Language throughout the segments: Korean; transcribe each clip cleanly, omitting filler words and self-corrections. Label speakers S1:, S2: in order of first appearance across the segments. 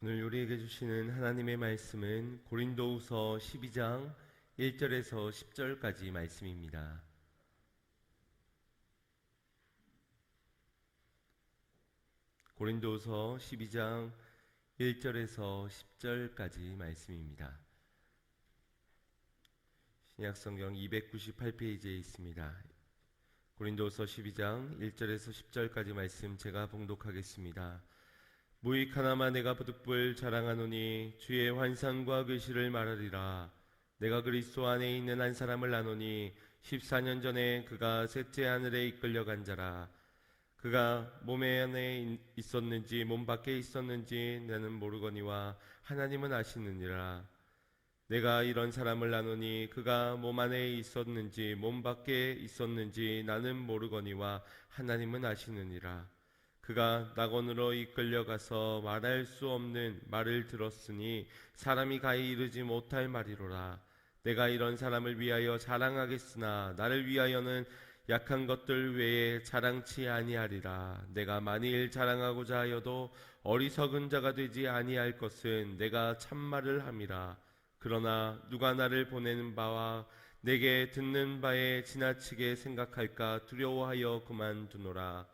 S1: 오늘 우리에게 주시는 하나님의 말씀은 고린도후서 12장 1절에서 10절까지 말씀입니다. 고린도후서 12장 1절에서 10절까지 말씀입니다. 신약성경 298페이지에 있습니다. 고린도후서 12장 1절에서 10절까지 말씀 제가 봉독하겠습니다. 무익 하나만 내가 부득불 자랑하노니 주의 환상과 계시를 말하리라. 내가 그리스도 안에 있는 한 사람을 아노니 14년 전에 그가 셋째 하늘에 이끌려간 자라. 그가 몸 안에 있었는지 몸 밖에 있었는지 나는 모르거니와 하나님은 아시느니라. 내가 이런 사람을 아노니 그가 몸 안에 있었는지 몸 밖에 있었는지 나는 모르거니와 하나님은 아시느니라. 그가 낙원으로 이끌려가서 말할 수 없는 말을 들었으니 사람이 가히 이르지 못할 말이로라. 내가 이런 사람을 위하여 자랑하겠으나 나를 위하여는 약한 것들 외에 자랑치 아니하리라. 내가 만일 자랑하고자 하여도 어리석은 자가 되지 아니할 것은 내가 참말을 함이라. 그러나 누가 나를 보내는 바와 내게 듣는 바에 지나치게 생각할까 두려워하여 그만두노라.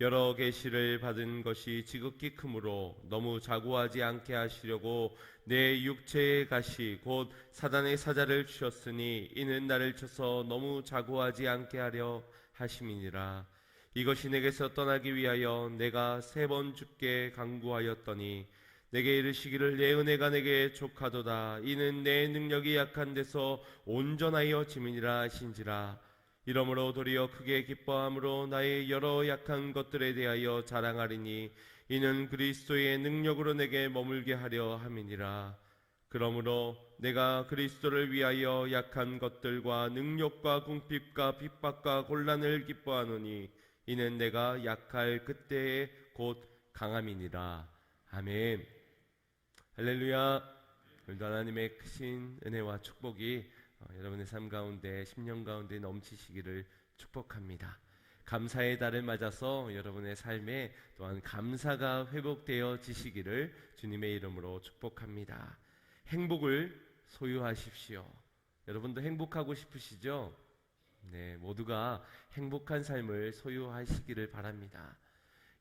S1: 여러 계시를 받은 것이 지극히 크므로 너무 자고하지 않게 하시려고 내 육체의 가시 곧 사단의 사자를 주셨으니 이는 나를 쳐서 너무 자고하지 않게 하려 하심이니라. 이것이 내게서 떠나기 위하여 내가 3번 주께 간구하였더니 내게 이르시기를 내 은혜가 내게 족하도다. 이는 내 능력이 약한 데서 온전하여 짐이니라 하신지라. 이러므로 도리어 크게 기뻐함으로 나의 여러 약한 것들에 대하여 자랑하리니 이는 그리스도의 능력으로 내게 머물게 하려 함이니라. 그러므로 내가 그리스도를 위하여 약한 것들과 능력과 궁핍과 핍박과 곤란을 기뻐하노니 이는 내가 약할 그때에 곧 강함이니라. 아멘. 할렐루야. 오늘도 하나님의 크신 은혜와 축복이 여러분의 삶 가운데 10년 가운데 넘치시기를 축복합니다. 감사의 달을 맞아서 여러분의 삶에 또한 감사가 회복되어지시기를 주님의 이름으로 축복합니다. 행복을 소유하십시오. 여러분도 행복하고 싶으시죠? 네, 모두가 행복한 삶을 소유하시기를 바랍니다.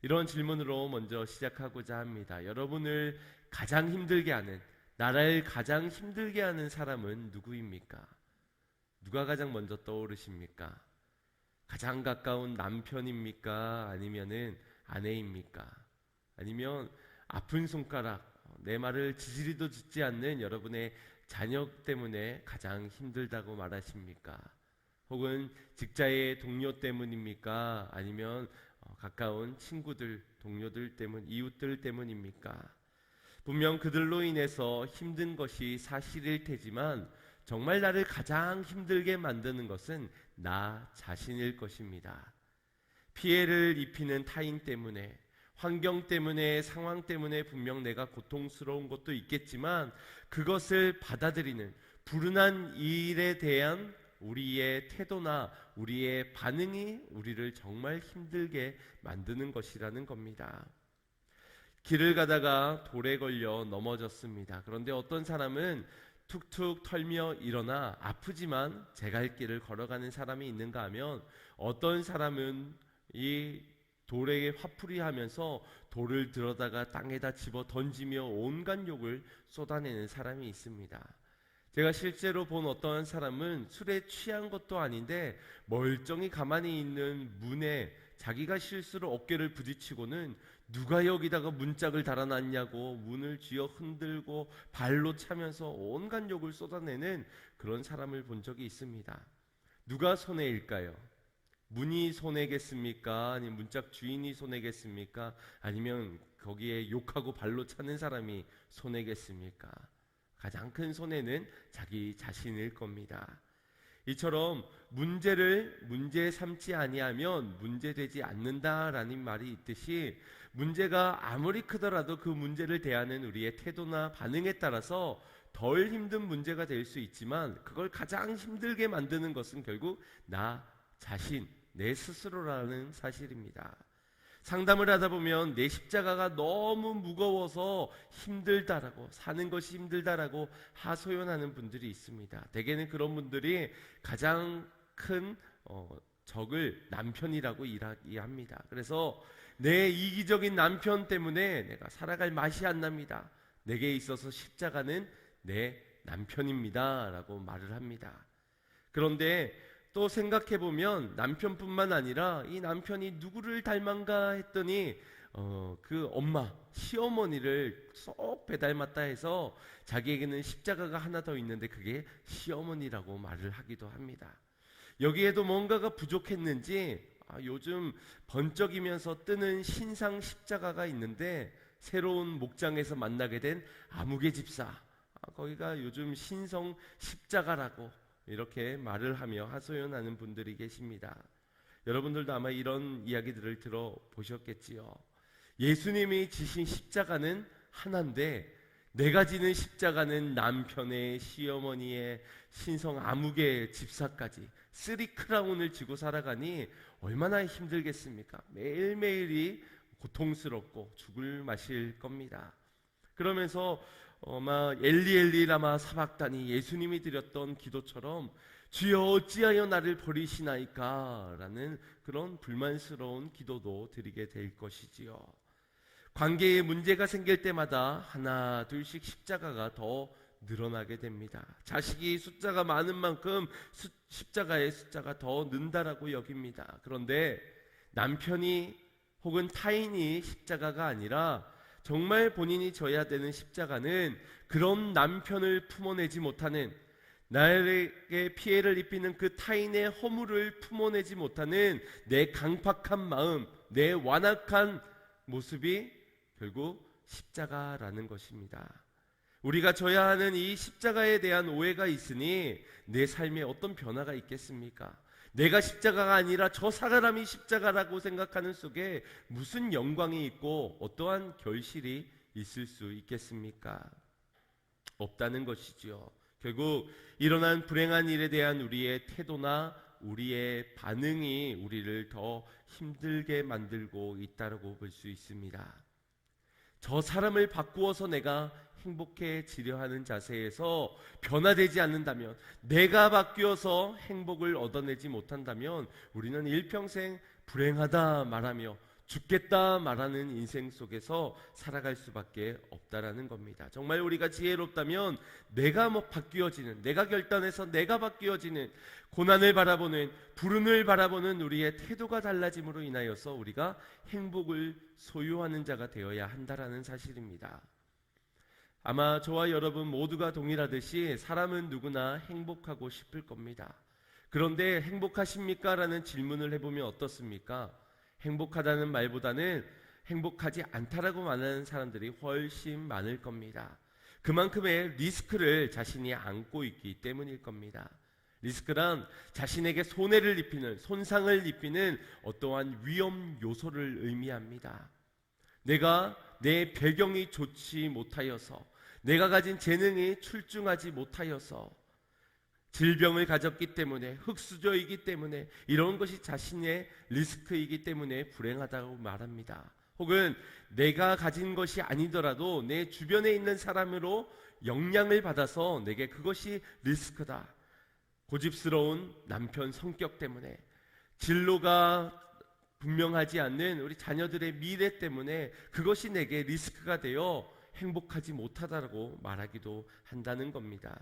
S1: 이런 질문으로 먼저 시작하고자 합니다. 여러분을 가장 힘들게 하는, 나라를 가장 힘들게 하는 사람은 누구입니까? 누가 가장 먼저 떠오르십니까? 가장 가까운 남편입니까? 아니면은 아내입니까? 아니면 아픈 손가락, 내 말을 지지리도 듣지 않는 여러분의 자녀 때문에 가장 힘들다고 말하십니까? 혹은 직장의 동료 때문입니까? 아니면 가까운 친구들, 동료들 때문, 이웃들 때문입니까? 분명 그들로 인해서 힘든 것이 사실일 테지만 정말 나를 가장 힘들게 만드는 것은 나 자신일 것입니다. 피해를 입히는 타인 때문에, 환경 때문에, 상황 때문에 분명 내가 고통스러운 것도 있겠지만 그것을 받아들이는 불운한 일에 대한 우리의 태도나 우리의 반응이 우리를 정말 힘들게 만드는 것이라는 겁니다. 길을 가다가 돌에 걸려 넘어졌습니다. 그런데 어떤 사람은 툭툭 털며 일어나 아프지만 제 갈 길을 걸어가는 사람이 있는가 하면 어떤 사람은 이 돌에 화풀이 하면서 돌을 들어다가 땅에다 집어 던지며 온갖 욕을 쏟아내는 사람이 있습니다. 제가 실제로 본 어떤 사람은 술에 취한 것도 아닌데 멀쩡히 가만히 있는 문에 자기가 실수로 어깨를 부딪히고는 누가 여기다가 문짝을 달아놨냐고 문을 쥐어 흔들고 발로 차면서 온갖 욕을 쏟아내는 그런 사람을 본 적이 있습니다. 누가 손해일까요? 문이 손해겠습니까? 아니면 문짝 주인이 손해겠습니까? 아니면 거기에 욕하고 발로 차는 사람이 손해겠습니까? 가장 큰 손해는 자기 자신일 겁니다. 이처럼 문제를 문제 삼지 아니하면 문제되지 않는다라는 말이 있듯이 문제가 아무리 크더라도 그 문제를 대하는 우리의 태도나 반응에 따라서 덜 힘든 문제가 될 수 있지만 그걸 가장 힘들게 만드는 것은 결국 나 자신, 내 스스로라는 사실입니다. 상담을 하다 보면 내 십자가가 너무 무거워서 힘들다라고, 사는 것이 힘들다라고 하소연하는 분들이 있습니다. 대개는 그런 분들이 가장 큰 적을 남편이라고 이야기합니다. 그래서 내 이기적인 남편 때문에 내가 살아갈 맛이 안 납니다. 내게 있어서 십자가는 내 남편입니다 라고 말을 합니다. 그런데 또 생각해보면 남편뿐만 아니라 이 남편이 누구를 닮은가 했더니 그 엄마, 시어머니를 쏙 배닮았다 해서 자기에게는 십자가가 하나 더 있는데 그게 시어머니라고 말을 하기도 합니다. 여기에도 뭔가가 부족했는지 요즘 번쩍이면서 뜨는 신상 십자가가 있는데 새로운 목장에서 만나게 된 아무개 집사, 거기가 요즘 신성 십자가라고 이렇게 말을 하며 하소연하는 분들이 계십니다. 여러분들도 아마 이런 이야기들을 들어보셨겠지요. 예수님이 지신 십자가는 하나인데 내가 지는 십자가는 남편의, 시어머니의, 신성 아무개 집사까지 3크라운을 지고 살아가니 얼마나 힘들겠습니까? 매일매일이 고통스럽고 죽을 맛일 겁니다. 그러면서 엘리 엘리 라마 사박다니, 예수님이 드렸던 기도처럼 주여 어찌하여 나를 버리시나이까 라는 그런 불만스러운 기도도 드리게 될 것이지요. 관계에 문제가 생길 때마다 하나 둘씩 십자가가 더 늘어나게 됩니다. 자식이 숫자가 많은 만큼 십자가의 숫자가 더 는다라고 여깁니다. 그런데 남편이 혹은 타인이 십자가가 아니라 정말 본인이 져야 되는 십자가는 그런 남편을 품어내지 못하는, 나에게 피해를 입히는 그 타인의 허물을 품어내지 못하는 내 강팍한 마음, 내 완악한 모습이 결국 십자가라는 것입니다. 우리가 져야 하는 이 십자가에 대한 오해가 있으니 내 삶에 어떤 변화가 있겠습니까? 내가 십자가가 아니라 저 사람이 십자가라고 생각하는 속에 무슨 영광이 있고 어떠한 결실이 있을 수 있겠습니까? 없다는 것이지요. 결국 일어난 불행한 일에 대한 우리의 태도나 우리의 반응이 우리를 더 힘들게 만들고 있다고 볼 수 있습니다. 저 사람을 바꾸어서 내가 행복해지려 하는 자세에서 변화되지 않는다면, 내가 바뀌어서 행복을 얻어내지 못한다면 우리는 일평생 불행하다 말하며 죽겠다 말하는 인생 속에서 살아갈 수밖에 없다라는 겁니다. 정말 우리가 지혜롭다면 내가 바뀌어지는, 내가 결단해서 내가 바뀌어지는, 고난을 바라보는, 불운을 바라보는 우리의 태도가 달라짐으로 인하여서 우리가 행복을 소유하는 자가 되어야 한다라는 사실입니다. 아마 저와 여러분 모두가 동일하듯이 사람은 누구나 행복하고 싶을 겁니다. 그런데 행복하십니까? 라는 질문을 해보면 어떻습니까? 행복하다는 말보다는 행복하지 않다라고 말하는 사람들이 훨씬 많을 겁니다. 그만큼의 리스크를 자신이 안고 있기 때문일 겁니다. 리스크란 자신에게 손해를 입히는, 손상을 입히는 어떠한 위험 요소를 의미합니다. 내가 내 배경이 좋지 못하여서, 내가 가진 재능이 출중하지 못하여서, 질병을 가졌기 때문에, 흙수저이기 때문에, 이런 것이 자신의 리스크이기 때문에 불행하다고 말합니다. 혹은 내가 가진 것이 아니더라도 내 주변에 있는 사람으로 영향을 받아서 내게 그것이 리스크다. 고집스러운 남편 성격 때문에, 진로가 분명하지 않는 우리 자녀들의 미래 때문에 그것이 내게 리스크가 되어 행복하지 못하다고 말하기도 한다는 겁니다.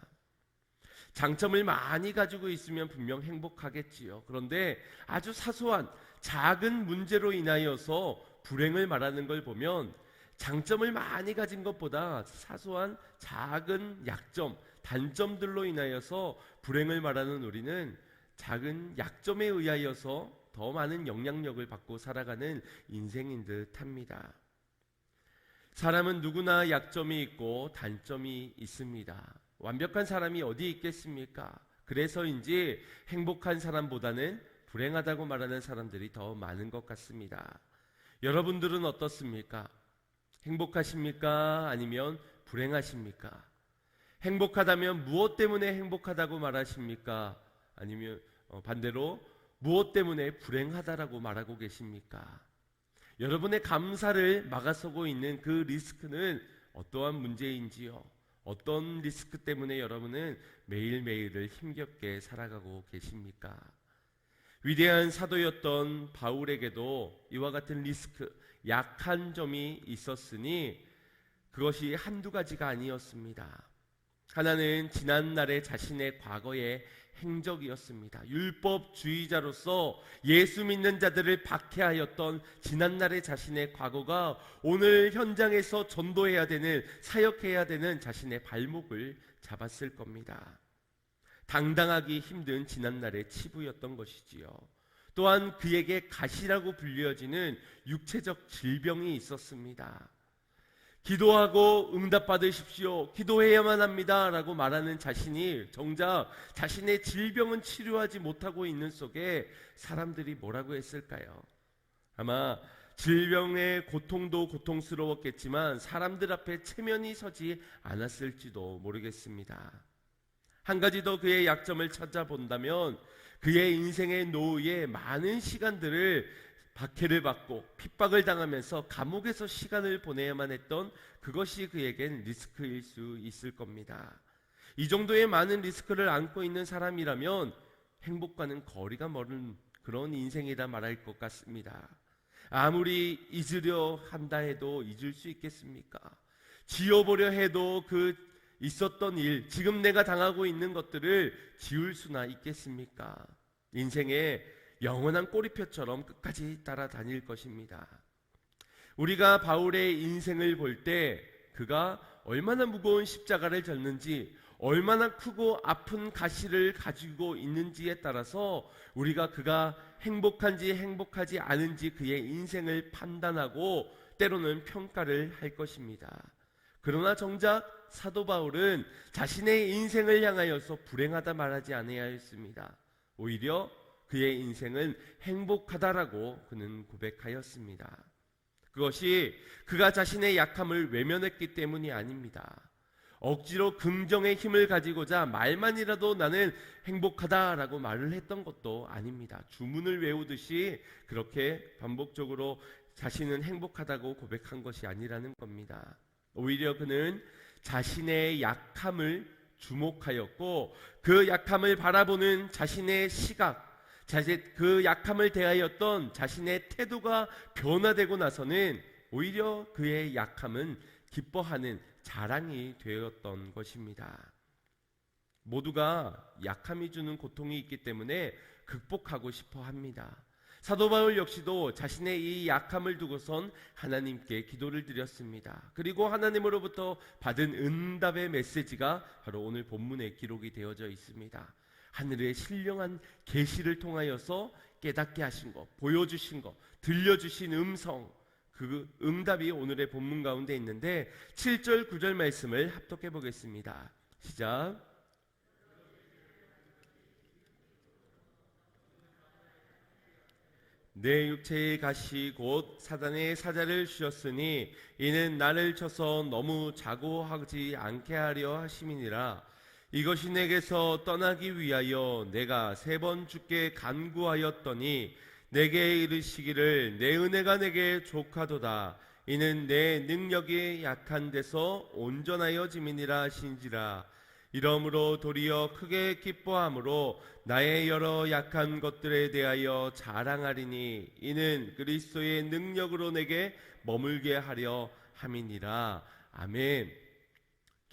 S1: 장점을 많이 가지고 있으면 분명 행복하겠지요. 그런데 아주 사소한 작은 문제로 인하여서 불행을 말하는 걸 보면 장점을 많이 가진 것보다 사소한 작은 약점, 단점들로 인하여서 불행을 말하는 우리는 작은 약점에 의하여서 더 많은 영향력을 받고 살아가는 인생인 듯 합니다. 사람은 누구나 약점이 있고 단점이 있습니다. 완벽한 사람이 어디 있겠습니까? 그래서인지 행복한 사람보다는 불행하다고 말하는 사람들이 더 많은 것 같습니다. 여러분들은 어떻습니까? 행복하십니까? 아니면 불행하십니까? 행복하다면 무엇 때문에 행복하다고 말하십니까? 아니면 반대로 무엇 때문에 불행하다라고 말하고 계십니까? 여러분의 감사를 막아서고 있는 그 리스크는 어떠한 문제인지요? 어떤 리스크 때문에 여러분은 매일매일을 힘겹게 살아가고 계십니까? 위대한 사도였던 바울에게도 이와 같은 리스크, 약한 점이 있었으니 그것이 한두 가지가 아니었습니다. 하나는 지난날의 자신의 과거의 행적이었습니다. 율법주의자로서 예수 믿는 자들을 박해하였던 지난날의 자신의 과거가 오늘 현장에서 전도해야 되는, 사역해야 되는 자신의 발목을 잡았을 겁니다. 당당하기 힘든 지난날의 치부였던 것이지요. 또한 그에게 가시라고 불려지는 육체적 질병이 있었습니다. 기도하고 응답받으십시오, 기도해야만 합니다 라고 말하는 자신이 정작 자신의 질병은 치료하지 못하고 있는 속에 사람들이 뭐라고 했을까요? 아마 질병의 고통도 고통스러웠겠지만 사람들 앞에 체면이 서지 않았을지도 모르겠습니다. 한 가지 더 그의 약점을 찾아본다면 그의 인생의 노후에 많은 시간들을 박해를 받고 핍박을 당하면서 감옥에서 시간을 보내야만 했던 그것이 그에겐 리스크일 수 있을 겁니다. 이 정도의 많은 리스크를 안고 있는 사람이라면 행복과는 거리가 멀은 그런 인생이라 말할 것 같습니다. 아무리 잊으려 한다 해도 잊을 수 있겠습니까? 지워보려 해도 그 있었던 일, 지금 내가 당하고 있는 것들을 지울 수나 있겠습니까? 인생에 영원한 꼬리표처럼 끝까지 따라다닐 것입니다. 우리가 바울의 인생을 볼 때 그가 얼마나 무거운 십자가를 졌는지, 얼마나 크고 아픈 가시를 가지고 있는지에 따라서 우리가 그가 행복한지 행복하지 않은지 그의 인생을 판단하고 때로는 평가를 할 것입니다. 그러나 정작 사도 바울은 자신의 인생을 향하여서 불행하다 말하지 아니하였습니다. 오히려 그의 인생은 행복하다라고 그는 고백하였습니다. 그것이 그가 자신의 약함을 외면했기 때문이 아닙니다. 억지로 긍정의 힘을 가지고자 말만이라도 나는 행복하다라고 말을 했던 것도 아닙니다. 주문을 외우듯이 그렇게 반복적으로 자신은 행복하다고 고백한 것이 아니라는 겁니다. 오히려 그는 자신의 약함을 주목하였고 그 약함을 바라보는 자신의 시각, 그 약함을 대하였던 자신의 태도가 변화되고 나서는 오히려 그의 약함은 기뻐하는 자랑이 되었던 것입니다. 모두가 약함이 주는 고통이 있기 때문에 극복하고 싶어 합니다. 사도 바울 역시도 자신의 이 약함을 두고선 하나님께 기도를 드렸습니다. 그리고 하나님으로부터 받은 응답의 메시지가 바로 오늘 본문에 기록이 되어져 있습니다. 하늘의 신령한 계시를 통하여서 깨닫게 하신 것, 보여주신 것, 들려주신 음성, 그 응답이 오늘의 본문 가운데 있는데 7절 9절 말씀을 합독해 보겠습니다. 시작. 내 육체의 가시 곧 사단의 사자를 주셨으니 이는 나를 쳐서 너무 자고하지 않게 하려 하심이니라. 이것이 내게서 떠나기 위하여 내가 3번 주께 간구하였더니 내게 이르시기를 내 은혜가 내게 족하도다. 이는 내 능력이 약한 데서 온전하여 짐이니라 하신지라. 이러므로 도리어 크게 기뻐함으로 나의 여러 약한 것들에 대하여 자랑하리니 이는 그리스도의 능력으로 내게 머물게 하려 함이니라. 아멘.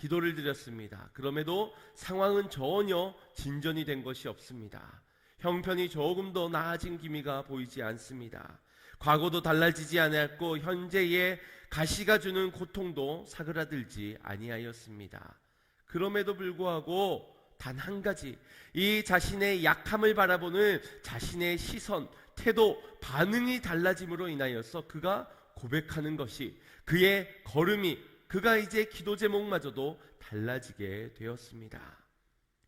S1: 기도를 드렸습니다. 그럼에도 상황은 전혀 진전이 된 것이 없습니다. 형편이 조금 더 나아진 기미가 보이지 않습니다. 과거도 달라지지 않았고 현재의 가시가 주는 고통도 사그라들지 아니하였습니다. 그럼에도 불구하고 단 한 가지, 이 자신의 약함을 바라보는 자신의 시선, 태도, 반응이 달라짐으로 인하여서 그가 고백하는 것이, 그의 걸음이, 그가 이제 기도 제목마저도 달라지게 되었습니다.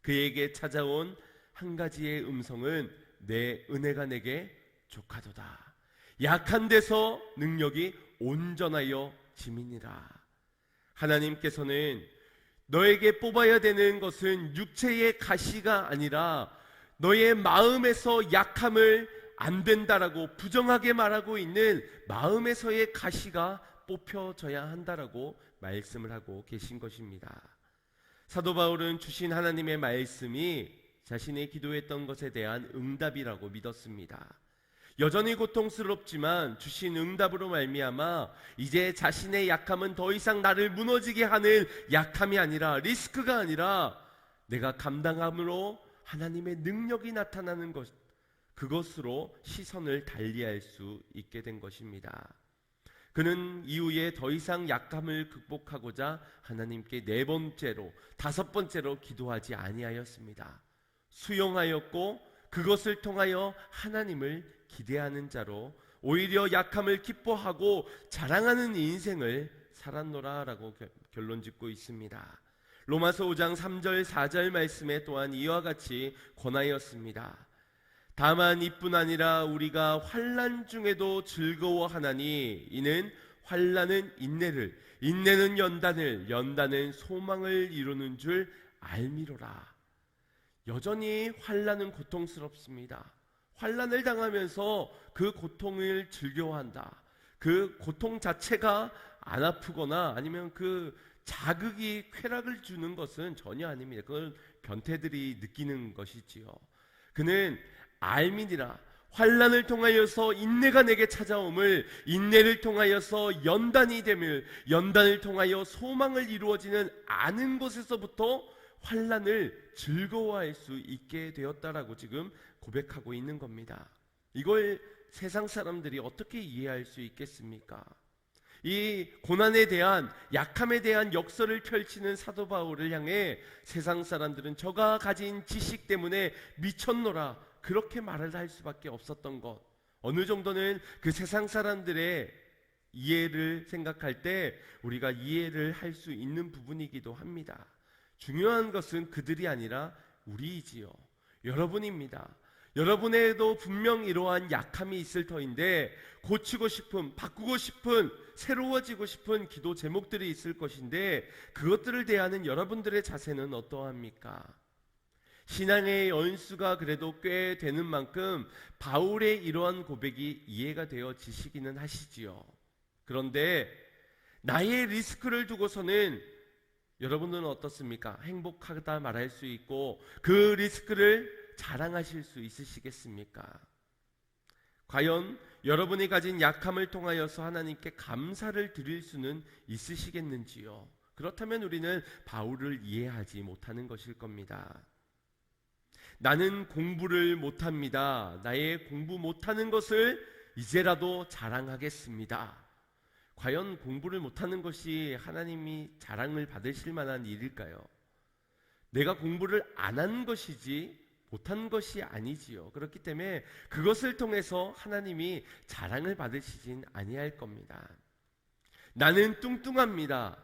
S1: 그에게 찾아온 한 가지의 음성은 내 은혜가 내게 족하도다. 약한 데서 능력이 온전하여 짐이니라. 하나님께서는 너에게 뽑아야 되는 것은 육체의 가시가 아니라 너의 마음에서 약함을 안 된다라고 부정하게 말하고 있는 마음에서의 가시가 뽑혀져야 한다라고 말씀을 하고 계신 것입니다. 사도 바울은 주신 하나님의 말씀이 자신의 기도했던 것에 대한 응답이라고 믿었습니다. 여전히 고통스럽지만 주신 응답으로 말미암아 이제 자신의 약함은 더 이상 나를 무너지게 하는 약함이 아니라, 리스크가 아니라 내가 감당함으로 하나님의 능력이 나타나는 것, 그것으로 시선을 달리할 수 있게 된 것입니다. 그는 이후에 더 이상 약함을 극복하고자 하나님께 4번째로 5번째로 기도하지 아니하였습니다. 수용하였고 그것을 통하여 하나님을 기대하는 자로 오히려 약함을 기뻐하고 자랑하는 인생을 살았노라라고 결론 짓고 있습니다. 로마서 5장 3절 4절 말씀에 또한 이와 같이 권하였습니다. 다만 이뿐 아니라 우리가 환난 중에도 즐거워하나니 이는 환난은 인내를, 인내는 연단을, 연단은 소망을 이루는 줄 알미로라. 여전히 환난은 고통스럽습니다. 환난을 당하면서 그 고통을 즐겨한다. 그 고통 자체가 안 아프거나 아니면 그 자극이 쾌락을 주는 것은 전혀 아닙니다. 그걸 변태들이 느끼는 것이지요. 그는 알미니라, 환난을 통하여서 인내가 내게 찾아옴을, 인내를 통하여서 연단이 됨을, 연단을 통하여 소망을 이루어지는 아는 것에서부터 환난을 즐거워할 수 있게 되었다라고 지금 고백하고 있는 겁니다. 이걸 세상 사람들이 어떻게 이해할 수 있겠습니까? 이 고난에 대한, 약함에 대한 역설을 펼치는 사도 바울을 향해 세상 사람들은 저가 가진 지식 때문에 미쳤노라, 그렇게 말을 할 수밖에 없었던 것, 어느 정도는 그 세상 사람들의 이해를 생각할 때 우리가 이해를 할 수 있는 부분이기도 합니다. 중요한 것은 그들이 아니라 우리이지요. 여러분입니다. 여러분에도 분명 이러한 약함이 있을 터인데 고치고 싶은, 바꾸고 싶은, 새로워지고 싶은 기도 제목들이 있을 것인데 그것들을 대하는 여러분들의 자세는 어떠합니까? 신앙의 연수가 그래도 꽤 되는 만큼 바울의 이러한 고백이 이해가 되어지시기는 하시지요. 그런데 나의 리스크를 두고서는 여러분들은 어떻습니까? 행복하다 말할 수 있고 그 리스크를 자랑하실 수 있으시겠습니까? 과연 여러분이 가진 약함을 통하여서 하나님께 감사를 드릴 수는 있으시겠는지요? 그렇다면 우리는 바울을 이해하지 못하는 것일 겁니다. 나는 공부를 못합니다. 나의 공부 못하는 것을 이제라도 자랑하겠습니다. 과연 공부를 못하는 것이 하나님이 자랑을 받으실 만한 일일까요? 내가 공부를 안 한 것이지 못한 것이 아니지요. 그렇기 때문에 그것을 통해서 하나님이 자랑을 받으시진 아니할 겁니다. 나는 뚱뚱합니다.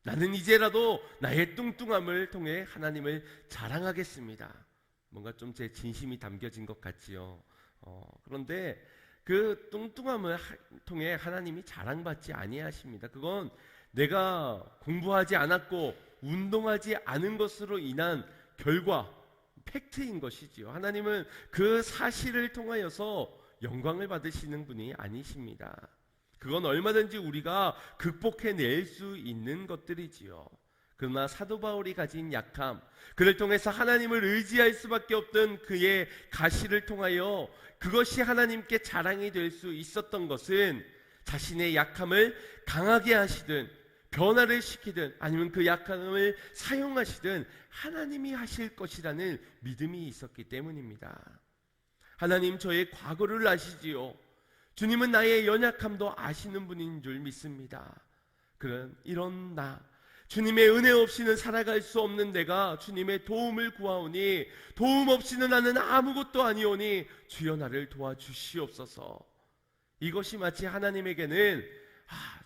S1: 나는 이제라도 나의 뚱뚱함을 통해 하나님을 자랑하겠습니다. 뭔가 좀 제 진심이 담겨진 것 같지요. 그런데 그 뚱뚱함을 통해 하나님이 자랑받지 아니하십니다. 그건 내가 공부하지 않았고 운동하지 않은 것으로 인한 결과, 팩트인 것이지요. 하나님은 그 사실을 통하여서 영광을 받으시는 분이 아니십니다. 그건 얼마든지 우리가 극복해낼 수 있는 것들이지요. 그러나 사도 바울이 가진 약함, 그를 통해서 하나님을 의지할 수밖에 없던 그의 가시를 통하여 그것이 하나님께 자랑이 될 수 있었던 것은 자신의 약함을 강하게 하시든 변화를 시키든 아니면 그 약함을 사용하시든 하나님이 하실 것이라는 믿음이 있었기 때문입니다. 하나님, 저의 과거를 아시지요. 주님은 나의 연약함도 아시는 분인 줄 믿습니다. 그런 이런 나, 주님의 은혜 없이는 살아갈 수 없는 내가 주님의 도움을 구하오니 도움 없이는 나는 아무것도 아니오니 주여 나를 도와주시옵소서. 이것이 마치 하나님에게는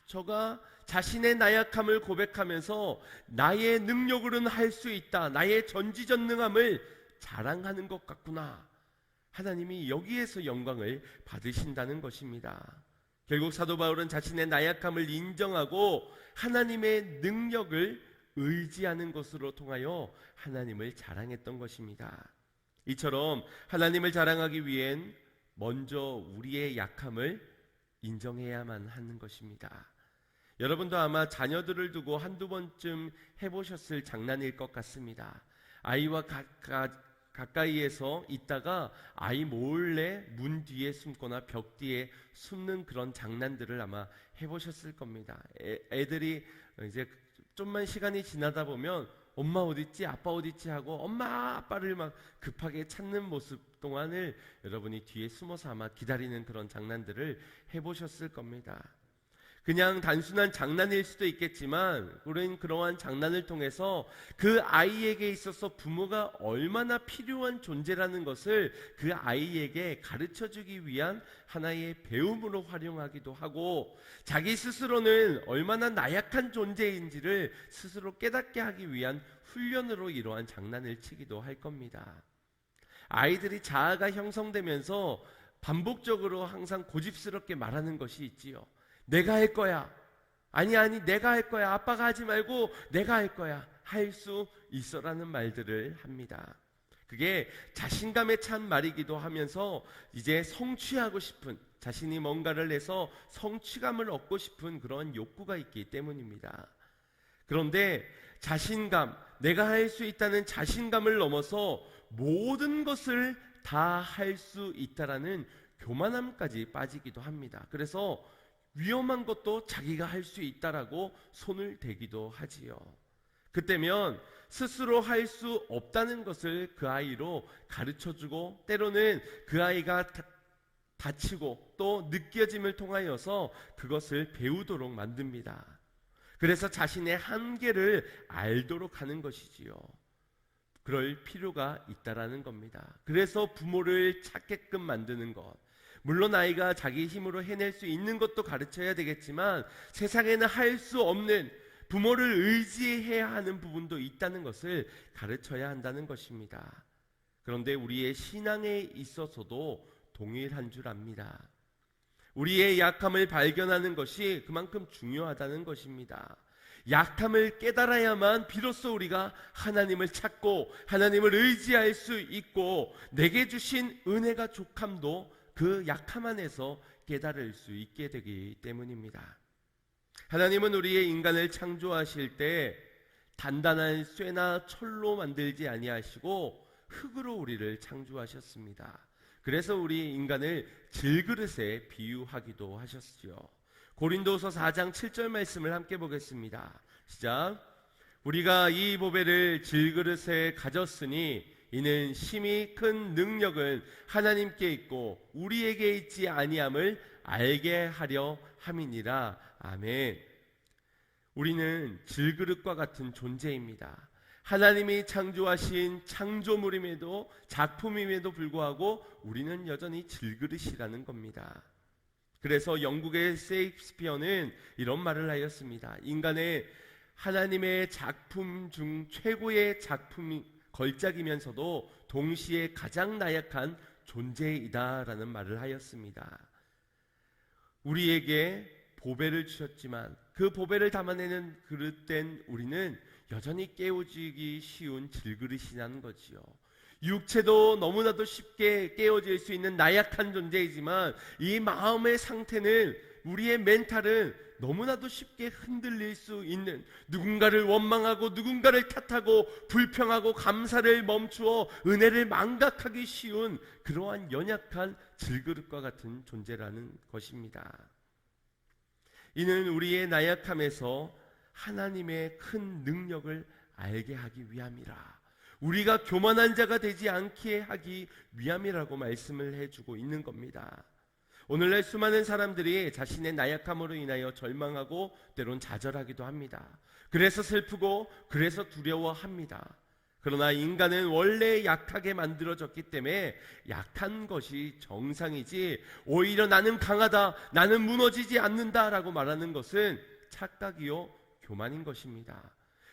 S1: 저가 자신의 나약함을 고백하면서 나의 능력으로는 할 수 있다, 나의 전지전능함을 자랑하는 것 같구나. 하나님이 여기에서 영광을 받으신다는 것입니다. 결국 사도 바울은 자신의 나약함을 인정하고 하나님의 능력을 의지하는 것으로 통하여 하나님을 자랑했던 것입니다. 이처럼 하나님을 자랑하기 위hen 먼저 우리의 약함을 인정해야만 하는 것입니다. 여러분도 아마 자녀들을 두고 한두 번쯤 해보셨을 장난일 것 같습니다. 아이와 가까이에서 있다가 아이 몰래 문 뒤에 숨거나 벽 뒤에 숨는 그런 장난들을 아마 해보셨을 겁니다. 애들이 이제 좀만 시간이 지나다 보면 엄마 어딨지? 아빠 어딨지? 하고 엄마 아빠를 막 급하게 찾는 모습 동안을 여러분이 뒤에 숨어서 아마 기다리는 그런 장난들을 해보셨을 겁니다. 그냥 단순한 장난일 수도 있겠지만 우리는 그러한 장난을 통해서 그 아이에게 있어서 부모가 얼마나 필요한 존재라는 것을 그 아이에게 가르쳐주기 위한 하나의 배움으로 활용하기도 하고, 자기 스스로는 얼마나 나약한 존재인지를 스스로 깨닫게 하기 위한 훈련으로 이러한 장난을 치기도 할 겁니다. 아이들이 자아가 형성되면서 반복적으로 항상 고집스럽게 말하는 것이 있지요. 내가 할 거야. 아니 내가 할 거야. 아빠가 하지 말고 내가 할 거야. 할 수 있어라는 말들을 합니다. 그게 자신감에 찬 말이기도 하면서 이제 성취하고 싶은, 자신이 뭔가를 해서 성취감을 얻고 싶은 그런 욕구가 있기 때문입니다. 그런데 자신감, 내가 할 수 있다는 자신감을 넘어서 모든 것을 다 할 수 있다라는 교만함까지 빠지기도 합니다. 그래서 위험한 것도 자기가 할 수 있다라고 손을 대기도 하지요. 그때면 스스로 할 수 없다는 것을 그 아이로 가르쳐주고, 때로는 그 아이가 다치고 또 느껴짐을 통하여서 그것을 배우도록 만듭니다. 그래서 자신의 한계를 알도록 하는 것이지요. 그럴 필요가 있다라는 겁니다. 그래서 부모를 찾게끔 만드는 것, 물론 아이가 자기 힘으로 해낼 수 있는 것도 가르쳐야 되겠지만 세상에는 할 수 없는, 부모를 의지해야 하는 부분도 있다는 것을 가르쳐야 한다는 것입니다. 그런데 우리의 신앙에 있어서도 동일한 줄 압니다. 우리의 약함을 발견하는 것이 그만큼 중요하다는 것입니다. 약함을 깨달아야만 비로소 우리가 하나님을 찾고 하나님을 의지할 수 있고, 내게 주신 은혜가 족함도 그 약함 안에서 깨달을 수 있게 되기 때문입니다. 하나님은 우리의 인간을 창조하실 때 단단한 쇠나 철로 만들지 아니하시고 흙으로 우리를 창조하셨습니다. 그래서 우리 인간을 질그릇에 비유하기도 하셨지요. 고린도서 4장 7절 말씀을 함께 보겠습니다. 시작. 우리가 이 보배를 질그릇에 가졌으니 이는 심히 큰 능력은 하나님께 있고 우리에게 있지 아니함을 알게 하려 함이니라. 아멘. 우리는 질그릇과 같은 존재입니다. 하나님이 창조하신 창조물임에도, 작품임에도 불구하고 우리는 여전히 질그릇이라는 겁니다. 그래서 영국의 셰익스피어는 이런 말을 하였습니다. 인간의 하나님의 작품 중 최고의 작품이 걸작이면서도 동시에 가장 나약한 존재이다라는 말을 하였습니다. 우리에게 보배를 주셨지만 그 보배를 담아내는 그릇된 우리는 여전히 깨어지기 쉬운 질그릇이라는 거지요. 육체도 너무나도 쉽게 깨어질 수 있는 나약한 존재이지만 이 마음의 상태는, 우리의 멘탈은 너무나도 쉽게 흔들릴 수 있는, 누군가를 원망하고 누군가를 탓하고 불평하고 감사를 멈추어 은혜를 망각하기 쉬운 그러한 연약한 질그릇과 같은 존재라는 것입니다. 이는 우리의 나약함에서 하나님의 큰 능력을 알게 하기 위함이라, 우리가 교만한 자가 되지 않게 하기 위함이라고 말씀을 해주고 있는 겁니다. 오늘날 수많은 사람들이 자신의 나약함으로 인하여 절망하고 때론 좌절하기도 합니다. 그래서 슬프고 그래서 두려워합니다. 그러나 인간은 원래 약하게 만들어졌기 때문에 약한 것이 정상이지, 오히려 나는 강하다, 나는 무너지지 않는다라고 말하는 것은 착각이요 교만인 것입니다.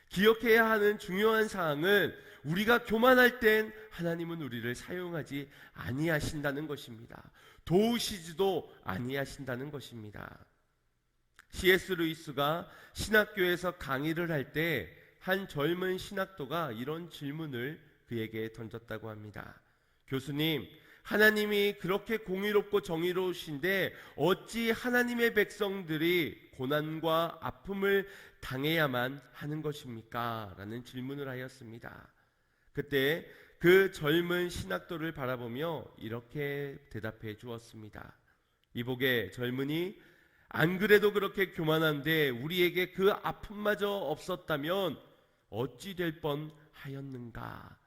S1: 기억해야 하는 중요한 사항은, 우리가 교만할 땐 하나님은 우리를 사용하지 아니하신다는 것입니다. 도우시지도 아니하신다는 것입니다. C.S. 루이스가 신학교에서 강의를 할 때 한 젊은 신학도가 이런 질문을 그에게 던졌다고 합니다. 교수님, 하나님이 그렇게 공의롭고 정의로우신데 어찌 하나님의 백성들이 고난과 아픔을 당해야만 하는 것입니까? 라는 질문을 하였습니다. 그때 그 젊은 신학도를 바라보며 이렇게 대답해 주었습니다. 이복의 젊은이, 안 그래도 그렇게 교만한데 우리에게 그 아픔마저 없었다면 어찌 될 뻔하였는가?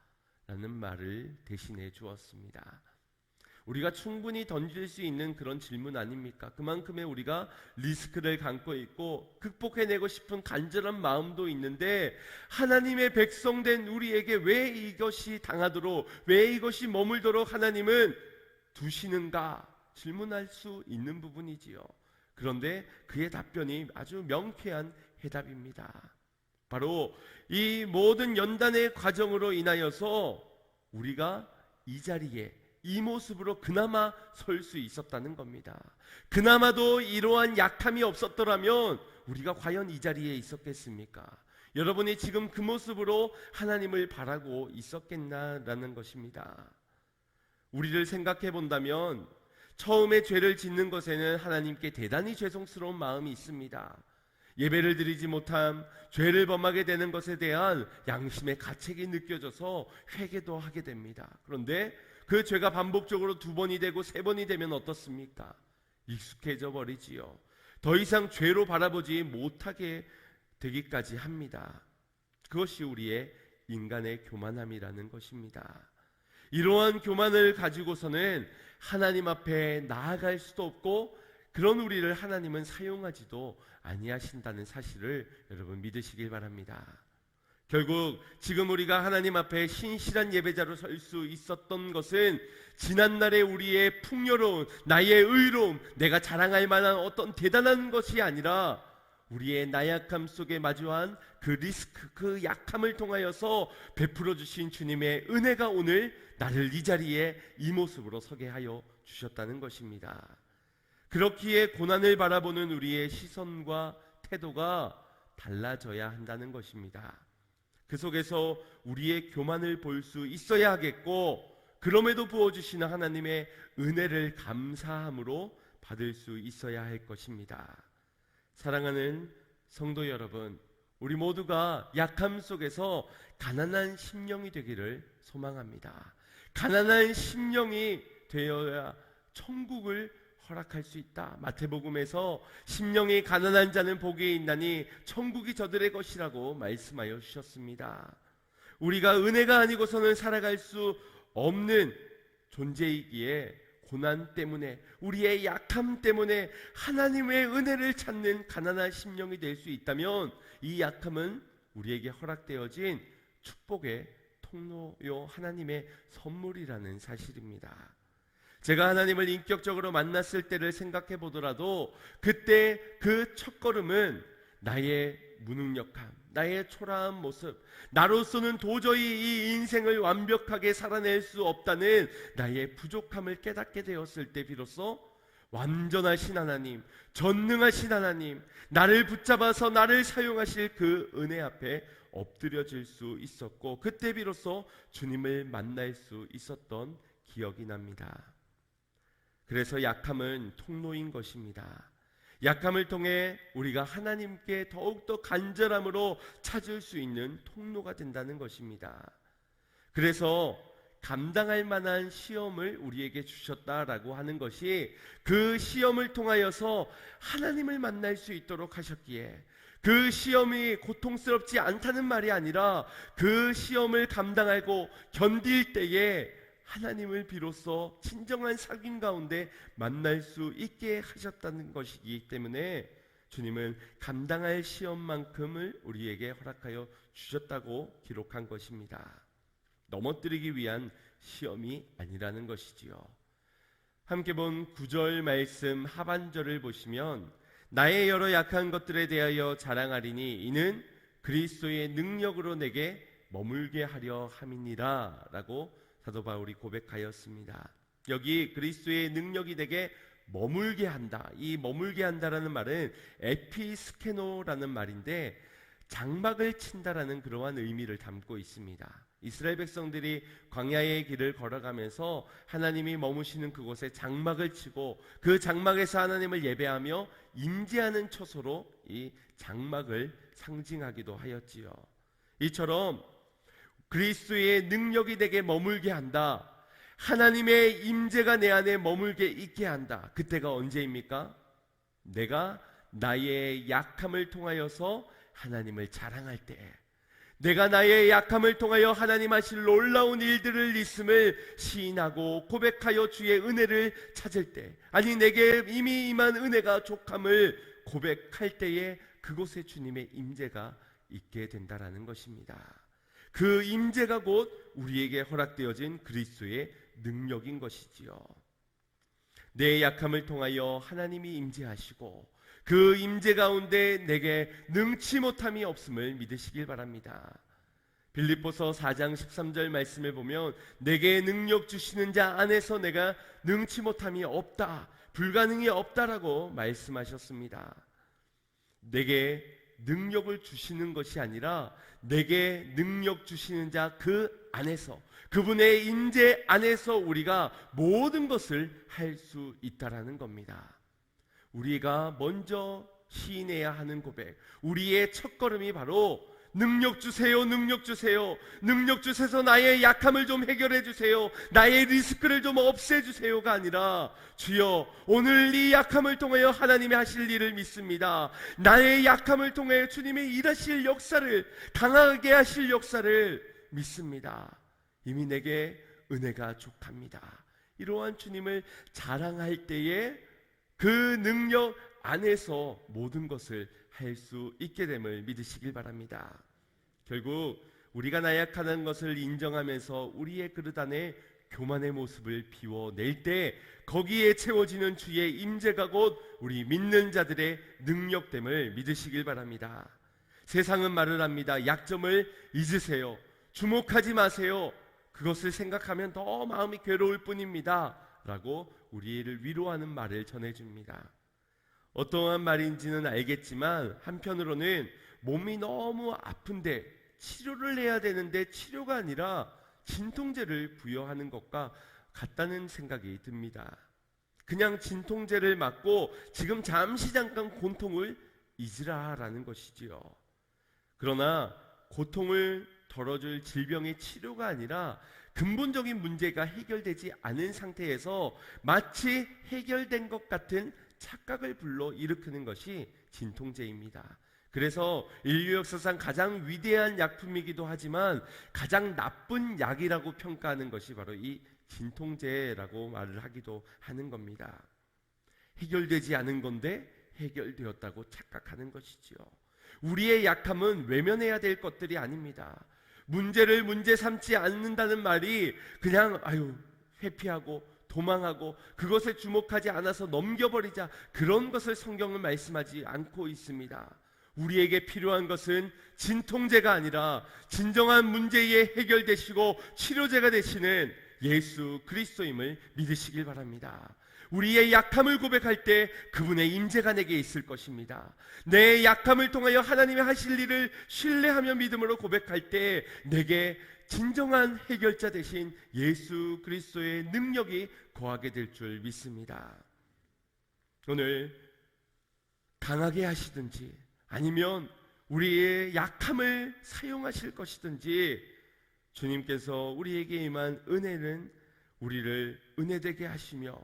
S1: 라는 말을 대신해 주었습니다. 우리가 충분히 던질 수 있는 그런 질문 아닙니까? 그만큼의 우리가 리스크를 감고 있고 극복해내고 싶은 간절한 마음도 있는데 하나님의 백성된 우리에게 왜 이것이 당하도록, 왜 이것이 머물도록 하나님은 두시는가 질문할 수 있는 부분이지요. 그런데 그의 답변이 아주 명쾌한 해답입니다. 바로 이 모든 연단의 과정으로 인하여서 우리가 이 자리에 이 모습으로 그나마 설 수 있었다는 겁니다. 그나마도 이러한 약함이 없었더라면 우리가 과연 이 자리에 있었겠습니까? 여러분이 지금 그 모습으로 하나님을 바라고 있었겠나라는 것입니다. 우리를 생각해 본다면 처음에 죄를 짓는 것에는 하나님께 대단히 죄송스러운 마음이 있습니다. 예배를 드리지 못함, 죄를 범하게 되는 것에 대한 양심의 가책이 느껴져서 회개도 하게 됩니다. 그런데 그 죄가 반복적으로 2번이 되고 3번이 되면 어떻습니까? 익숙해져 버리지요. 더 이상 죄로 바라보지 못하게 되기까지 합니다. 그것이 우리의 인간의 교만함이라는 것입니다. 이러한 교만을 가지고서는 하나님 앞에 나아갈 수도 없고 그런 우리를 하나님은 사용하지도 아니하신다는 사실을 여러분 믿으시길 바랍니다. 결국 지금 우리가 하나님 앞에 신실한 예배자로 설 수 있었던 것은 지난날의 우리의 풍요로운 나의 의로움, 내가 자랑할 만한 어떤 대단한 것이 아니라 우리의 나약함 속에 마주한 그 리스크, 그 약함을 통하여서 베풀어 주신 주님의 은혜가 오늘 나를 이 자리에 이 모습으로 서게 하여 주셨다는 것입니다. 그렇기에 고난을 바라보는 우리의 시선과 태도가 달라져야 한다는 것입니다. 그 속에서 우리의 교만을 볼 수 있어야 하겠고 그럼에도 부어주시는 하나님의 은혜를 감사함으로 받을 수 있어야 할 것입니다. 사랑하는 성도 여러분, 우리 모두가 약함 속에서 가난한 심령이 되기를 소망합니다. 가난한 심령이 되어야 천국을 허락할 수 있다. 마태복음에서 심령이 가난한 자는 복이 있나니 천국이 저들의 것이라고 말씀하여 주셨습니다. 우리가 은혜가 아니고서는 살아갈 수 없는 존재이기에 고난 때문에 우리의 약함 때문에 하나님의 은혜를 찾는 가난한 심령이 될 수 있다면 이 약함은 우리에게 허락되어진 축복의 통로요 하나님의 선물이라는 사실입니다. 제가 하나님을 인격적으로 만났을 때를 생각해 보더라도 그때 그 첫걸음은 나의 무능력함, 나의 초라한 모습, 나로서는 도저히 이 인생을 완벽하게 살아낼 수 없다는 나의 부족함을 깨닫게 되었을 때 비로소 완전하신 하나님, 전능하신 하나님, 나를 붙잡아서 나를 사용하실 그 은혜 앞에 엎드려질 수 있었고 그때 비로소 주님을 만날 수 있었던 기억이 납니다. 그래서 약함은 통로인 것입니다. 약함을 통해 우리가 하나님께 더욱더 간절함으로 찾을 수 있는 통로가 된다는 것입니다. 그래서 감당할 만한 시험을 우리에게 주셨다라고 하는 것이 그 시험을 통하여서 하나님을 만날 수 있도록 하셨기에 그 시험이 고통스럽지 않다는 말이 아니라 그 시험을 감당하고 견딜 때에 하나님을 비로소 진정한 사귐 가운데 만날 수 있게 하셨다는 것이기 때문에 주님은 감당할 시험만큼을 우리에게 허락하여 주셨다고 기록한 것입니다. 넘어뜨리기 위한 시험이 아니라는 것이지요. 함께 본 9절 말씀 하반절을 보시면 나의 여러 약한 것들에 대하여 자랑하리니 이는 그리스도의 능력으로 내게 머물게 하려 함이니라 라고 사도 바울이 고백하였습니다. 여기 그리스도의 능력이 내게 머물게 한다. 이 머물게 한다라는 말은 에피스케노라는 말인데 장막을 친다라는 그러한 의미를 담고 있습니다. 이스라엘 백성들이 광야의 길을 걸어가면서 하나님이 머무시는 그곳에 장막을 치고 그 장막에서 하나님을 예배하며 임재하는 처소로 이 장막을 상징하기도 하였지요. 이처럼 그리스도의 능력이 내게 머물게 한다. 하나님의 임재가 내 안에 머물게 있게 한다. 그때가 언제입니까? 내가 나의 약함을 통하여서 하나님을 자랑할 때, 내가 나의 약함을 통하여 하나님 하실 놀라운 일들을 있음을 시인하고 고백하여 주의 은혜를 찾을 때, 아니 내게 이미 임한 은혜가 족함을 고백할 때에 그곳에 주님의 임재가 있게 된다라는 것입니다. 그 임재가 곧 우리에게 허락되어진 그리스도의 능력인 것이지요. 내 약함을 통하여 하나님이 임재하시고 그 임재 가운데 내게 능치 못함이 없음을 믿으시길 바랍니다. 빌립보서 4장 13절 말씀을 보면 내게 능력 주시는 자 안에서 내가 능치 못함이 없다, 불가능이 없다라고 말씀하셨습니다. 내게 능력을 주시는 것이 아니라 내게 능력 주시는 자 그 안에서, 그분의 임재 안에서 우리가 모든 것을 할 수 있다라는 겁니다. 우리가 먼저 시인해야 하는 고백, 우리의 첫걸음이 바로 능력 주세요, 능력 주세요, 능력 주셔서 나의 약함을 좀 해결해 주세요, 나의 리스크를 좀 없애 주세요가 아니라 주여 오늘 이 약함을 통하여 하나님이 하실 일을 믿습니다. 나의 약함을 통해 주님의 일하실 역사를, 강하게 하실 역사를 믿습니다. 이미 내게 은혜가 족합니다. 이러한 주님을 자랑할 때에 그 능력 안에서 모든 것을 할 수 있게 됨을 믿으시길 바랍니다. 결국 우리가 나약하다는 것을 인정하면서 우리의 그릇 안에 교만의 모습을 비워낼 때 거기에 채워지는 주의 임재가 곧 우리 믿는 자들의 능력됨을 믿으시길 바랍니다. 세상은 말을 합니다. 약점을 잊으세요. 주목하지 마세요. 그것을 생각하면 더 마음이 괴로울 뿐입니다 라고 우리를 위로하는 말을 전해줍니다. 어떠한 말인지는 알겠지만 한편으로는 몸이 너무 아픈데 치료를 해야 되는데 치료가 아니라 진통제를 부여하는 것과 같다는 생각이 듭니다. 그냥 진통제를 맞고 지금 잠시 잠깐 고통을 잊으라라는 것이지요. 그러나 고통을 덜어줄 질병의 치료가 아니라 근본적인 문제가 해결되지 않은 상태에서 마치 해결된 것 같은 착각을 불러일으키는 것이 진통제입니다. 그래서 인류 역사상 가장 위대한 약품이기도 하지만 가장 나쁜 약이라고 평가하는 것이 바로 이 진통제라고 말을 하기도 하는 겁니다. 해결되지 않은 건데 해결되었다고 착각하는 것이지요. 우리의 약함은 외면해야 될 것들이 아닙니다. 문제를 문제 삼지 않는다는 말이 그냥 회피하고 도망하고 그것에 주목하지 않아서 넘겨버리자, 그런 것을 성경은 말씀하지 않고 있습니다. 우리에게 필요한 것은 진통제가 아니라 진정한 문제에 해결되시고 치료제가 되시는 예수 그리스도임을 믿으시길 바랍니다. 우리의 약함을 고백할 때 그분의 임재가 내게 있을 것입니다. 내 약함을 통하여 하나님이 하실 일을 신뢰하며 믿음으로 고백할 때 내게 진정한 해결자 되신 예수 그리스도의 능력이 거하게 될 줄 믿습니다. 오늘 강하게 하시든지 아니면 우리의 약함을 사용하실 것이든지 주님께서 우리에게 임한 은혜는 우리를 은혜되게 하시며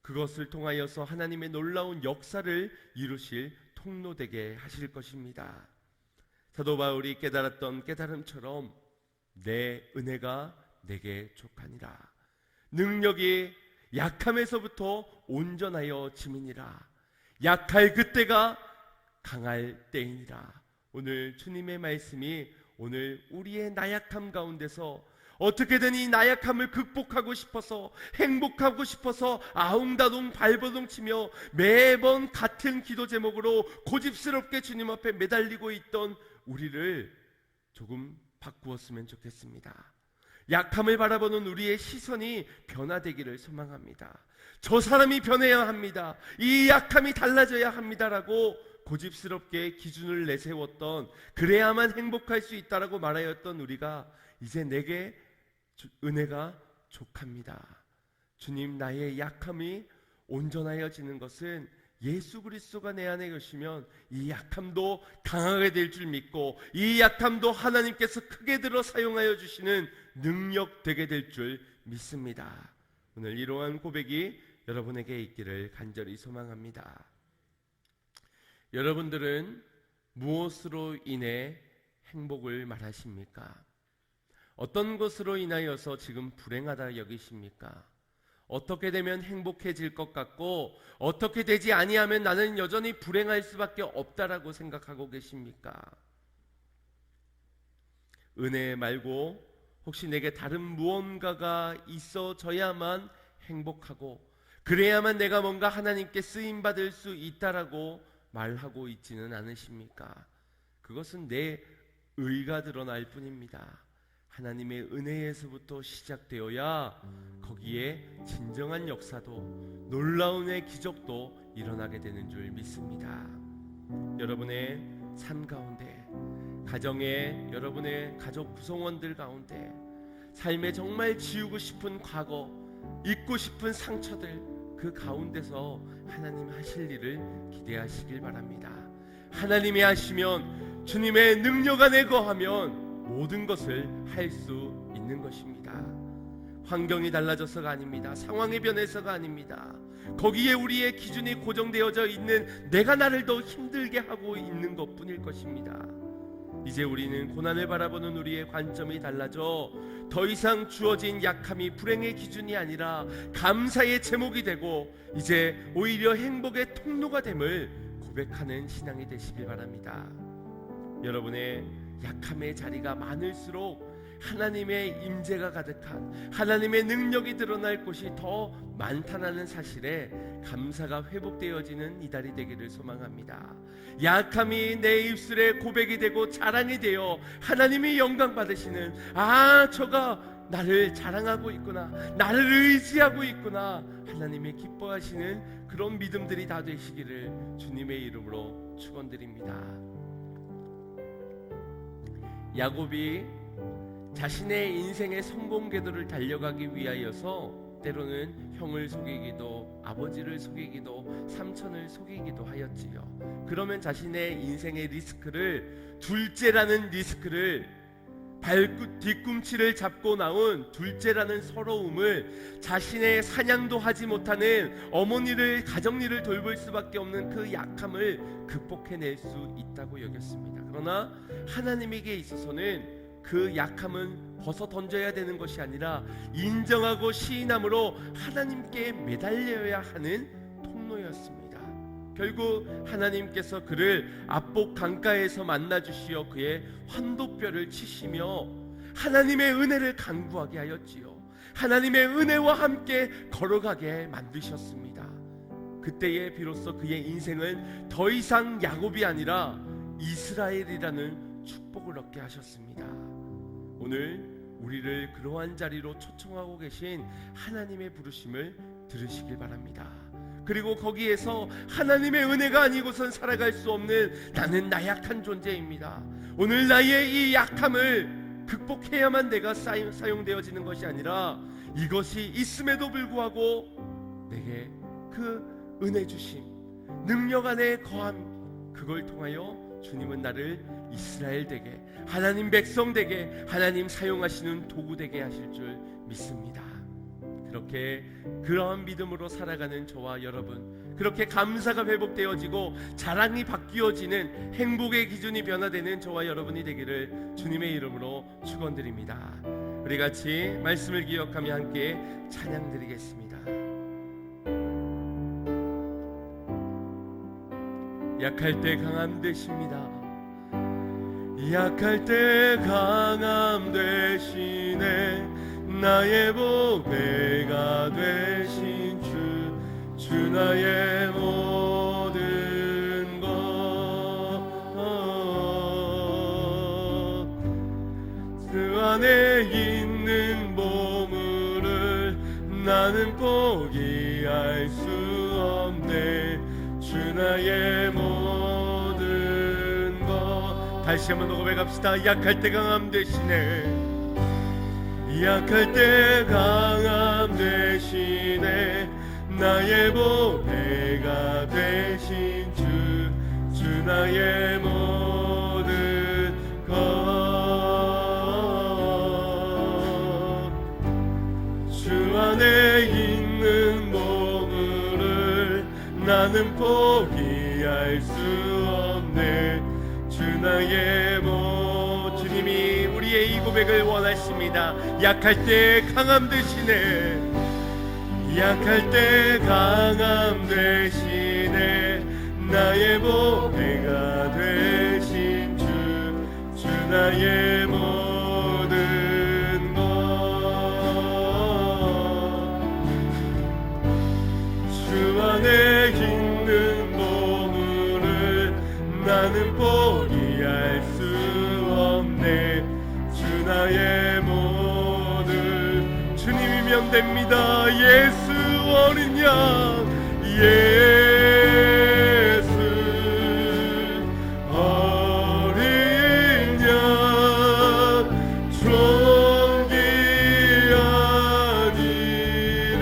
S1: 그것을 통하여서 하나님의 놀라운 역사를 이루실 통로되게 하실 것입니다. 사도 바울이 깨달았던 깨달음처럼 내 은혜가 내게 족하니라. 능력이 약함에서부터 온전하여 지미니라. 약할 그때가 강할 때이니라. 오늘 주님의 말씀이 오늘 우리의 나약함 가운데서 어떻게든 이 나약함을 극복하고 싶어서, 행복하고 싶어서 아웅다웅 발버둥치며 매번 같은 기도 제목으로 고집스럽게 주님 앞에 매달리고 있던 우리를 조금 바꾸었으면 좋겠습니다. 약함을 바라보는 우리의 시선이 변화되기를 소망합니다. 저 사람이 변해야 합니다. 이 약함이 달라져야 합니다라고 고집스럽게 기준을 내세웠던, 그래야만 행복할 수 있다라고 말하였던 우리가 이제 내게 은혜가 족합니다. 주님, 나의 약함이 온전하여지는 것은 예수 그리스도가 내 안에 계시면 이 약함도 강하게 될 줄 믿고, 이 약함도 하나님께서 크게 들어 사용하여 주시는 능력 되게 될 줄 믿습니다. 오늘 이러한 고백이 여러분에게 있기를 간절히 소망합니다. 여러분들은 무엇으로 인해 행복을 말하십니까? 어떤 것으로 인하여서 지금 불행하다 여기십니까? 어떻게 되면 행복해질 것 같고 어떻게 되지 아니하면 나는 여전히 불행할 수밖에 없다라고 생각하고 계십니까? 은혜 말고 혹시 내게 다른 무언가가 있어져야만 행복하고 그래야만 내가 뭔가 하나님께 쓰임받을 수 있다라고 말하고 있지는 않으십니까? 그것은 내 의가 드러날 뿐입니다. 하나님의 은혜에서부터 시작되어야 거기에 진정한 역사도 놀라운 기적도 일어나게 되는 줄 믿습니다. 여러분의 삶 가운데, 가정에, 여러분의 가족 구성원들 가운데 삶에 정말 지우고 싶은 과거, 잊고 싶은 상처들, 그 가운데서 하나님 하실 일을 기대하시길 바랍니다. 하나님이 하시면, 주님의 능력 안에 거하면 모든 것을 할 수 있는 것입니다. 환경이 달라져서가 아닙니다. 상황이 변해서가 아닙니다. 거기에 우리의 기준이 고정되어져 있는 내가 나를 더 힘들게 하고 있는 것뿐일 것입니다. 이제 우리는 고난을 바라보는 우리의 관점이 달라져 더 이상 주어진 약함이 불행의 기준이 아니라 감사의 제목이 되고 이제 오히려 행복의 통로가 됨을 고백하는 신앙이 되시길 바랍니다. 여러분의 약함의 자리가 많을수록 하나님의 임재가 가득한, 하나님의 능력이 드러날 곳이 더 많다는 사실에 감사가 회복되어지는 이달이 되기를 소망합니다. 약함이 내 입술에 고백이 되고 자랑이 되어 하나님이 영광 받으시는, 저가 나를 자랑하고 있구나, 나를 의지하고 있구나, 하나님이 기뻐하시는 그런 믿음들이 다 되시기를 주님의 이름으로 축원드립니다. 야곱이 자신의 인생의 성공 궤도를 달려가기 위하여서 때로는 형을 속이기도, 아버지를 속이기도, 삼촌을 속이기도 하였지요. 그러면 자신의 인생의 리스크를, 둘째라는 리스크를, 뒤꿈치를 잡고 나온 둘째라는 서러움을, 자신의 사냥도 하지 못하는 어머니를, 가정일을 돌볼 수밖에 없는 그 약함을 극복해낼 수 있다고 여겼습니다. 그러나 하나님에게 있어서는 그 약함은 벗어 던져야 되는 것이 아니라 인정하고 시인함으로 하나님께 매달려야 하는 통로였습니다. 결국 하나님께서 그를 압복 강가에서 만나주시어 그의 환도뼈를 치시며 하나님의 은혜를 강구하게 하였지요. 하나님의 은혜와 함께 걸어가게 만드셨습니다. 그때에 비로소 그의 인생은 더 이상 야곱이 아니라 이스라엘이라는 축복을 얻게 하셨습니다. 오늘 우리를 그러한 자리로 초청하고 계신 하나님의 부르심을 들으시길 바랍니다. 그리고 거기에서 하나님의 은혜가 아니고선 살아갈 수 없는 나는 나약한 존재입니다. 오늘 나의 이 약함을 극복해야만 내가 사용되어지는 것이 아니라 이것이 있음에도 불구하고 내게 그 은혜 주심, 능력 안에 거함, 그걸 통하여 주님은 나를 이스라엘 되게, 하나님 백성 되게, 하나님 사용하시는 도구 되게 하실 줄 믿습니다. 그렇게 그러한 믿음으로 살아가는 저와 여러분, 그렇게 감사가 회복되어지고 자랑이 바뀌어지는 행복의 기준이 변화되는 저와 여러분이 되기를 주님의 이름으로 축원드립니다. 우리 같이 말씀을 기억하며 함께 찬양드리겠습니다. 약할 때 강함 되십니다. 약할 때 강함 되시네. 나의 보배가 되신 주 나의 모든 것. 그 안에 있는 보물을 나는 포기할 수 없네. 주 나의 모든 다시 한번 고백합시다. 약할 때 강함 되시네. 약할 때 강함 되시네. 나의 보배가 되신 주 나의 모든 것. 주 안에 있는 보물을 나는 포기할 수 없네. 주 나의 주님이 우리의 이 고백을 원하십니다. 약할 때 강함 되시네. 약할 때 강함 되시네. 나의 보배가 되신 주 나의 모든 것. 주 안에 있는 보물을 나는 포기할 수 없네. 주 나의 모든. 주님이면 됩니다. 예수 어린 양, 예수 어린 양, 존귀한 이름,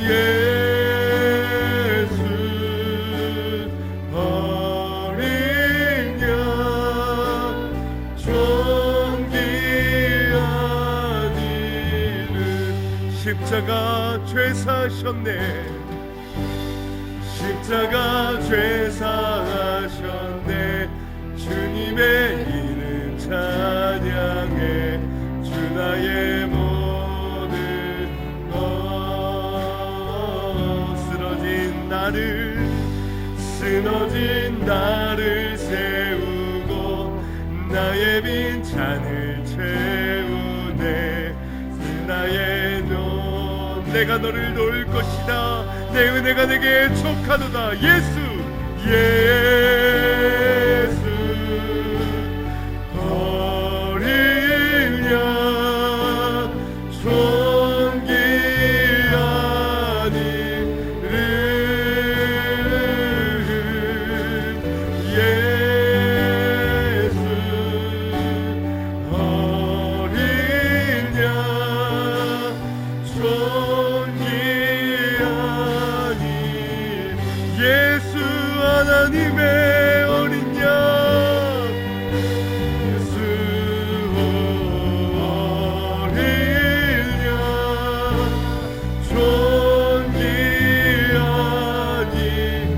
S1: 예수 어린 양, 존귀한 이름. 십자가 죄 사셨네. 십자가 죄 사하셨네. 주님의 이름 찬양해. 주 나의 모든 것. 쓰러진 나를 세우고 나의 빈잔을 채우네. 나의 내가 너를 놓을 것이다. 내 은혜가 내게 족하도다. 예수 어린 양, 존귀한 이름, 예수 어린 양, 예수 하나님의 어린 양, 예수 어린 양, 존귀한 이름,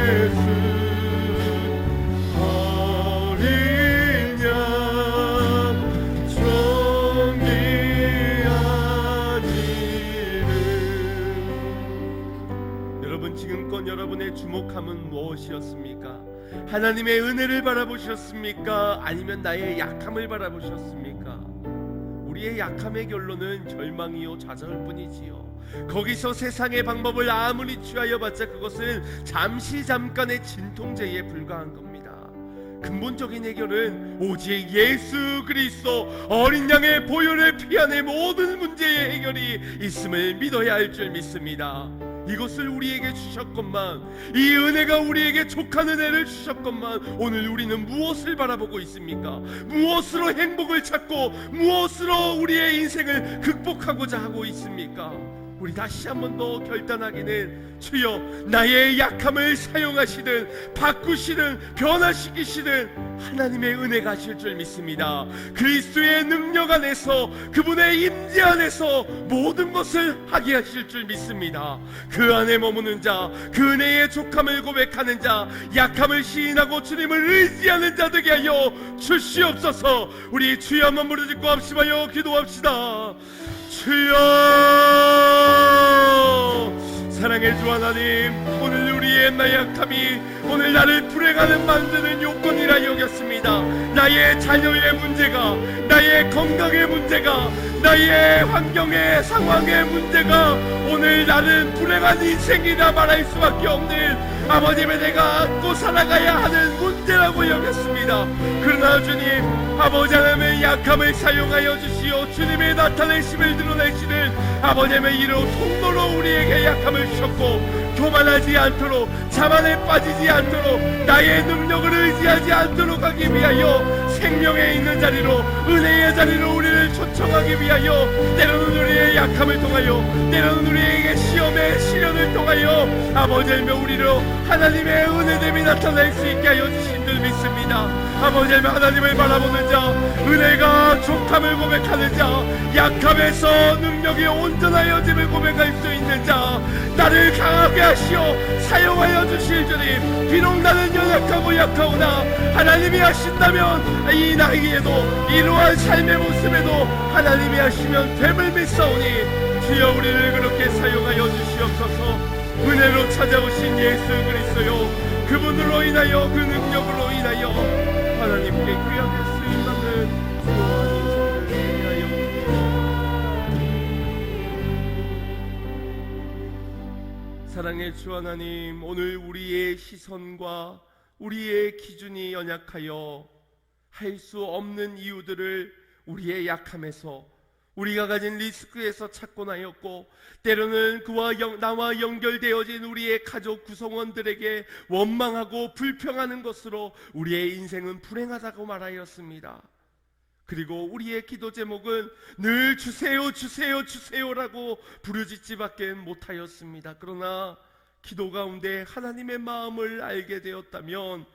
S1: 예수 어린 양, 지금껏 여러분의 주목함은 무엇이었습니까? 하나님의 은혜를 바라보셨습니까? 아니면 나의 약함을 바라보셨습니까? 우리의 약함의 결론은 절망이요 좌절일 뿐이지요. 거기서 세상의 방법을 아무리 취하여 봤자 그것은 잠깐의 진통제에 불과한 겁니다. 근본적인 해결은 오직 예수 그리스도 어린 양의 보혈의 피 안에 모든 문제의 해결이 있음을 믿어야 할 줄 믿습니다. 이것을 우리에게 주셨건만, 이 은혜가 우리에게 족한 은혜를 주셨건만, 오늘 우리는 무엇을 바라보고 있습니까? 무엇으로 행복을 찾고 무엇으로 우리의 인생을 극복하고자 하고 있습니까? 우리 다시 한 번 더 결단하기는, 주여 나의 약함을 사용하시든 바꾸시든 변화시키시든 하나님의 은혜가 하실 줄 믿습니다. 그리스도의 능력 안에서, 그분의 임재 안에서 모든 것을 하게 하실 줄 믿습니다. 그 안에 머무는 자, 그 은혜의 족함을 고백하는 자, 약함을 시인하고 주님을 의지하는 자 되게 하여 주시옵소서. 우리 주여 한번 부르짖고 합심하여 기도합시다. 주여, 사랑의 주 하나님, 오늘 우리의 옛날 약함이 오늘 나를 불행하는 만드는 요건이라 여겼습니다. 나의 자녀의 문제가, 나의 건강의 문제가, 나의 환경의 상황의 문제가 오늘 나는 불행한 인생이라 말할 수밖에 없는 아버님의 내가 안고 살아가야 하는 문제라고 여겼습니다. 그러나 주님, 아버지 하나님의 약함을 사용하여 주시어 주님의 나타내심을 드러내시는 아버님의 이로 통로로 우리에게 약함을 주셨고 교만하지 않도록 자만에 빠지지 않도록 나의 능력을 의지하지 않도록 하기 위하여 생명에 있는 자리로 은혜의 자리로 우리를 초청하기 위하여 때로는 우리의 약함을 통하여 때로는 우리에게 시험의 시련을 통하여 아버지의 우리로 하나님의 은혜됨이 나타날 수 있게 하여 주신 줄 믿습니다. 아버지의 하나님을 바라보는 자 은혜가 족함을 고백하는 자 약함에서 능력이 온전하여짐을 고백할 수 있는 자 나를 강하게 하시어 사용하여 주실 주님 비록 나는 연약하고 약하오나 하나님이 하신다면 이 나이에도 이러한 삶의 모습에도 하나님이 하시면 됨을 믿사오니 주여 우리를 그렇게 사용하여 주시옵소서. 은혜로 찾아오신 예수 그리스도요 그분으로 인하여 그 능력으로 인하여 하나님께 귀하게 쓰임받는 구원한 인생을 되게 하여 주시옵소서. 사랑의 주 하나님, 오늘 우리의 시선과 우리의 기준이 연약하여 할 수 없는 이유들을 우리의 약함에서 우리가 가진 리스크에서 찾곤 하였고 때로는 나와 연결되어진 우리의 가족 구성원들에게 원망하고 불평하는 것으로 우리의 인생은 불행하다고 말하였습니다. 그리고 우리의 기도 제목은 늘 주세요 주세요 주세요라고 부르짖지밖에 못하였습니다. 그러나 기도 가운데 하나님의 마음을 알게 되었다면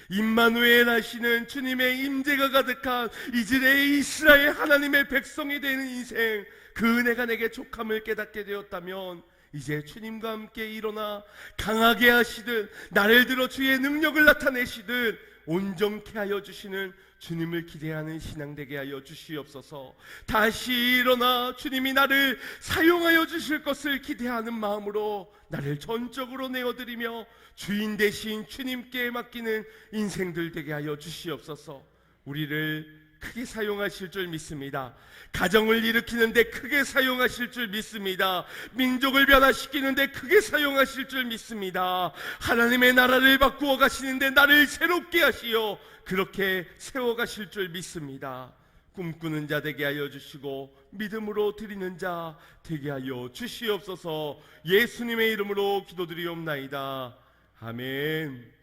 S1: 임마누엘 하시는 주님의 임재가 가득한 이스라엘 하나님의 백성이 되는 인생 그 은혜가 내게 족함을 깨닫게 되었다면 이제 주님과 함께 일어나 강하게 하시든 나를 들어 주의 능력을 나타내시든 온전케 하여 주시는 주님을 기대하는 신앙 되게 하여 주시옵소서. 다시 일어나 주님이 나를 사용하여 주실 것을 기대하는 마음으로 나를 전적으로 내어드리며 주인 대신 주님께 맡기는 인생들 되게 하여 주시옵소서. 우리를 크게 사용하실 줄 믿습니다. 가정을 일으키는데 크게 사용하실 줄 믿습니다. 민족을 변화시키는데 크게 사용하실 줄 믿습니다. 하나님의 나라를 바꾸어 가시는데 나를 새롭게 하시어 그렇게 세워가실 줄 믿습니다. 꿈꾸는 자 되게 하여 주시고 믿음으로 드리는 자 되게 하여 주시옵소서. 예수님의 이름으로 기도드리옵나이다. 아멘.